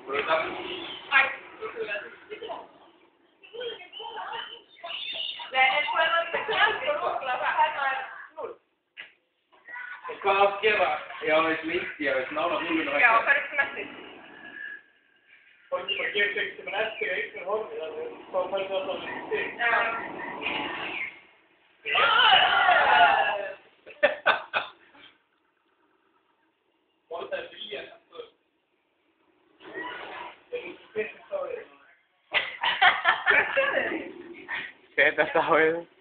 Ai, Ik kan afkeren. Ja, is licht, ja, is nou nog niet nog. ja, per semester. Quando perché c'è che me ne scrive per ora, sto facendo la stessa. Quanta via. Qué te está jodiendo.